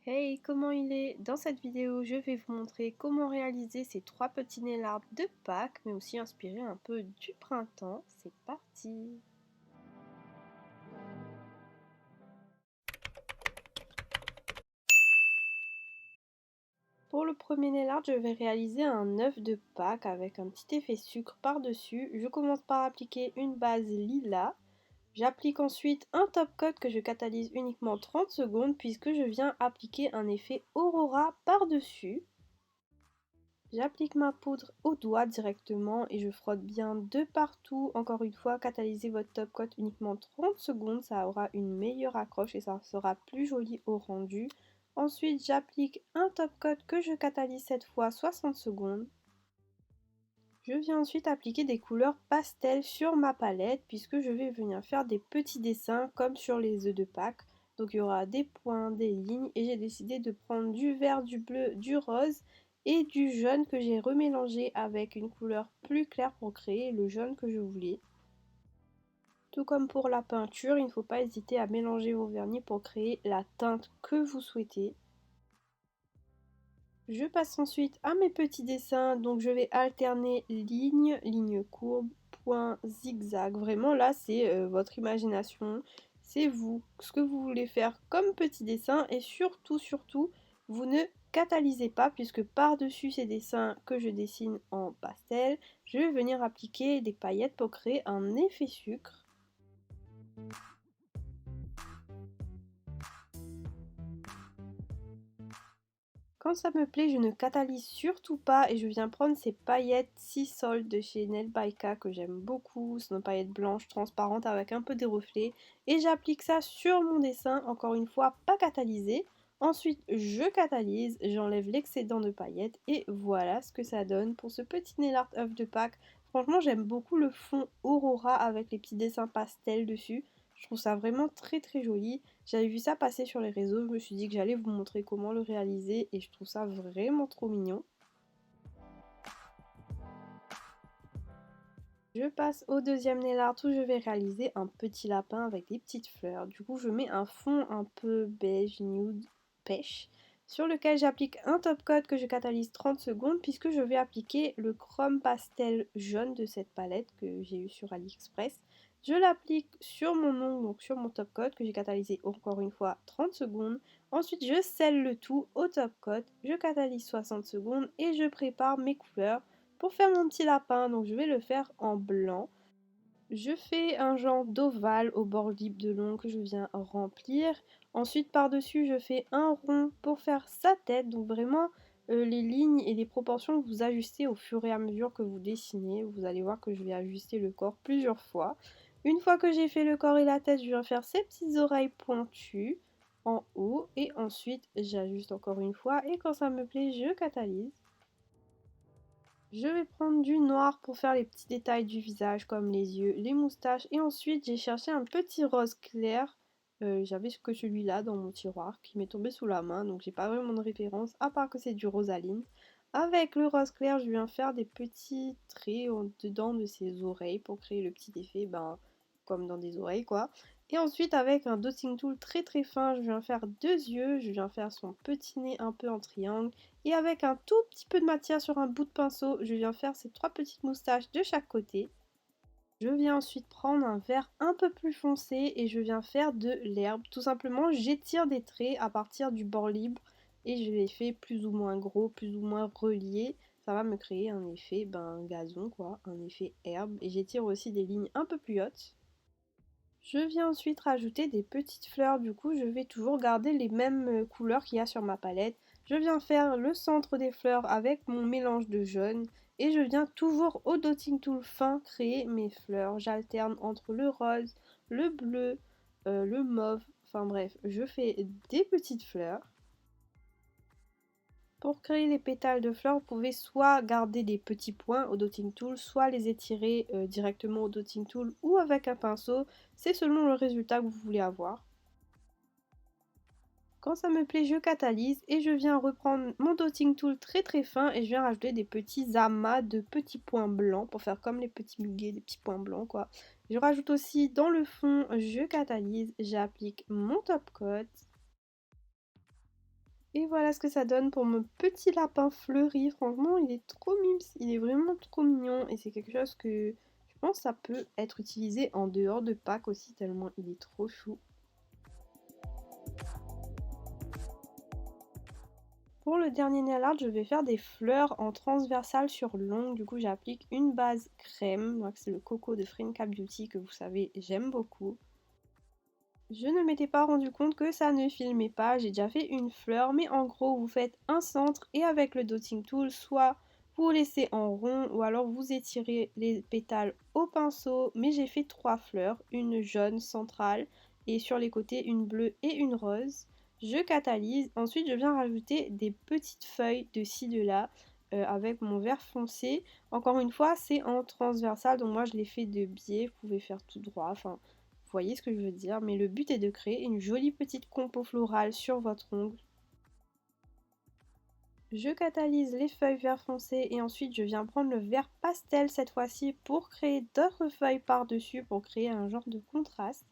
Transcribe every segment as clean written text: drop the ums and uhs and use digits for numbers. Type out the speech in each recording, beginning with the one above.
Hey, comment il est? Dans cette vidéo, je vais vous montrer comment réaliser ces trois petits nail art de Pâques, mais aussi inspiré un peu du printemps. C'est parti! Pour le premier nail art, je vais réaliser un œuf de Pâques avec un petit effet sucre par-dessus. Je commence par appliquer une base lilas. J'applique ensuite un top coat que je catalyse uniquement 30 secondes puisque je viens appliquer un effet aurora par-dessus. J'applique ma poudre au doigt directement et je frotte bien de partout. Encore une fois, catalysez votre top coat uniquement 30 secondes, ça aura une meilleure accroche et ça sera plus joli au rendu. Ensuite, j'applique un top coat que je catalyse cette fois 60 secondes. Je viens ensuite appliquer des couleurs pastel sur ma palette puisque je vais venir faire des petits dessins comme sur les œufs de Pâques. Donc il y aura des points, des lignes et j'ai décidé de prendre du vert, du bleu, du rose et du jaune que j'ai remélangé avec une couleur plus claire pour créer le jaune que je voulais. Tout comme pour la peinture, il ne faut pas hésiter à mélanger vos vernis pour créer la teinte que vous souhaitez. Je passe ensuite à mes petits dessins, donc je vais alterner ligne, ligne courbe, point, zigzag. Vraiment là c'est votre imagination, c'est vous, ce que vous voulez faire comme petit dessin et surtout, vous ne catalysez pas puisque par-dessus ces dessins que je dessine en pastel, je vais venir appliquer des paillettes pour créer un effet sucre. Quand ça me plaît, je ne catalyse surtout pas et je viens prendre ces paillettes Sea Salt de chez Nail by K que j'aime beaucoup. Ce sont des paillettes blanches transparentes avec un peu de reflets et j'applique ça sur mon dessin, encore une fois pas catalysé. Ensuite, je catalyse, j'enlève l'excédent de paillettes et voilà ce que ça donne pour ce petit nail art œuf de Pâques. Franchement, j'aime beaucoup le fond Aurora avec les petits dessins pastels dessus. Je trouve ça vraiment très joli. J'avais vu ça passer sur les réseaux, je me suis dit que j'allais vous montrer comment le réaliser et je trouve ça vraiment trop mignon. Je passe au deuxième nail art où je vais réaliser un petit lapin avec des petites fleurs. Du coup, je mets un fond un peu beige, nude, pêche, sur lequel j'applique un top coat que je catalyse 30 secondes puisque je vais appliquer le chrome pastel jaune de cette palette que j'ai eu sur AliExpress. Je l'applique sur mon ongle, donc sur mon top coat que j'ai catalysé encore une fois 30 secondes. Ensuite, je scelle le tout au top coat, je catalyse 60 secondes et je prépare mes couleurs. Pour faire mon petit lapin, donc je vais le faire en blanc. Je fais un genre d'ovale au bord libre de long que je viens remplir. Ensuite par-dessus je fais un rond pour faire sa tête. Donc vraiment les lignes et les proportions vous ajustez au fur et à mesure que vous dessinez. Vous allez voir que je vais ajuster le corps plusieurs fois. Une fois que j'ai fait le corps et la tête, je viens faire ces petites oreilles pointues en haut. Et ensuite j'ajuste encore une fois et quand ça me plaît je catalyse. Je vais prendre du noir pour faire les petits détails du visage comme les yeux, les moustaches et ensuite j'ai cherché un petit rose clair. J'avais que celui-là dans mon tiroir qui m'est tombé sous la main donc j'ai pas vraiment de référence à part que c'est du rosaline. Avec le rose clair je viens faire des petits traits dedans de ses oreilles pour créer le petit effet comme dans des oreilles quoi. Et ensuite avec un dotting tool très fin je viens faire deux yeux, je viens faire son petit nez un peu en triangle. Et avec un tout petit peu de matière sur un bout de pinceau, je viens faire ces trois petites moustaches de chaque côté. Je viens ensuite prendre un vert un peu plus foncé et je viens faire de l'herbe. Tout simplement, j'étire des traits à partir du bord libre et je les fais plus ou moins gros, plus ou moins reliés. Ça va me créer un effet gazon quoi, un effet herbe. Et j'étire aussi des lignes un peu plus hautes. Je viens ensuite rajouter des petites fleurs, du coup je vais toujours garder les mêmes couleurs qu'il y a sur ma palette. Je viens faire le centre des fleurs avec mon mélange de jaune et je viens toujours au dotting tool fin créer mes fleurs. J'alterne entre le rose, le bleu, le mauve, enfin bref, je fais des petites fleurs. Pour créer les pétales de fleurs, vous pouvez soit garder des petits points au dotting tool, soit les étirer directement au dotting tool ou avec un pinceau. C'est selon le résultat que vous voulez avoir. Quand ça me plaît, je catalyse et je viens reprendre mon dotting tool très fin et je viens rajouter des petits amas de petits points blancs pour faire comme les petits muguets, des petits points blancs quoi. Je rajoute aussi dans le fond, je catalyse, j'applique mon top coat. Et voilà ce que ça donne pour mon petit lapin fleuri. Franchement, il est trop mimes, il est vraiment trop mignon et c'est quelque chose que je pense ça peut être utilisé en dehors de Pâques aussi tellement il est trop chou. Pour le dernier nail art, je vais faire des fleurs en transversale sur l'ongle. Du coup, j'applique une base crème. Donc, c'est le Coco de Frinka Beauty que vous savez, j'aime beaucoup. Je ne m'étais pas rendu compte que ça ne filmait pas. J'ai déjà fait une fleur, mais en gros, vous faites un centre et avec le dotting tool, soit vous laissez en rond ou alors vous étirez les pétales au pinceau. Mais j'ai fait 3 fleurs, une jaune centrale et sur les côtés une bleue et une rose. Je catalyse, ensuite je viens rajouter des petites feuilles de ci de là avec mon vert foncé. Encore une fois, c'est en transversal, donc moi je l'ai fait de biais, vous pouvez faire tout droit, enfin vous voyez ce que je veux dire, mais le but est de créer une jolie petite compo florale sur votre ongle. Je catalyse les feuilles vert foncé et ensuite je viens prendre le vert pastel cette fois-ci pour créer d'autres feuilles par-dessus pour créer un genre de contraste.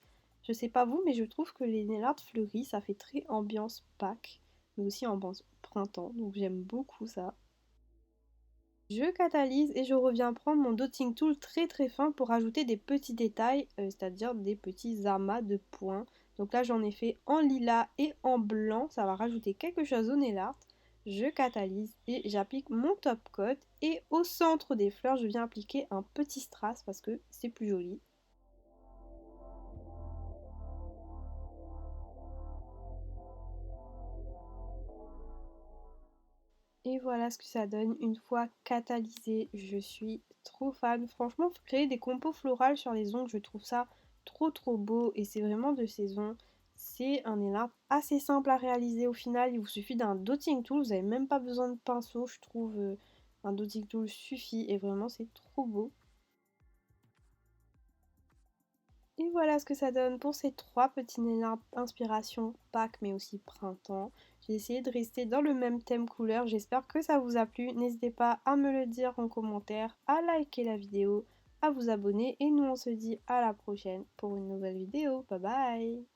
Je sais pas vous, mais je trouve que les nail art fleuris, ça fait très ambiance Pâques, mais aussi ambiance printemps, donc j'aime beaucoup ça. Je catalyse et je reviens prendre mon dotting tool très très fin pour ajouter des petits détails, c'est-à-dire des petits amas de points. Donc là j'en ai fait en lilas et en blanc, ça va rajouter quelque chose au nail art. Je catalyse et j'applique mon top coat et au centre des fleurs je viens appliquer un petit strass parce que c'est plus joli. Et voilà ce que ça donne une fois catalysé. Je suis trop fan. Franchement, créer des compos florales sur les ongles, je trouve ça trop trop beau et c'est vraiment de saison. C'est un élan assez simple à réaliser au final. Il vous suffit d'un dotting tool. Vous n'avez même pas besoin de pinceau. Je trouve un dotting tool suffit et vraiment c'est trop beau. Et voilà ce que ça donne pour ces 3 petits nail art inspiration Pâques mais aussi printemps. J'ai essayé de rester dans le même thème couleur, j'espère que ça vous a plu. N'hésitez pas à me le dire en commentaire, à liker la vidéo, à vous abonner et nous on se dit à la prochaine pour une nouvelle vidéo. Bye bye!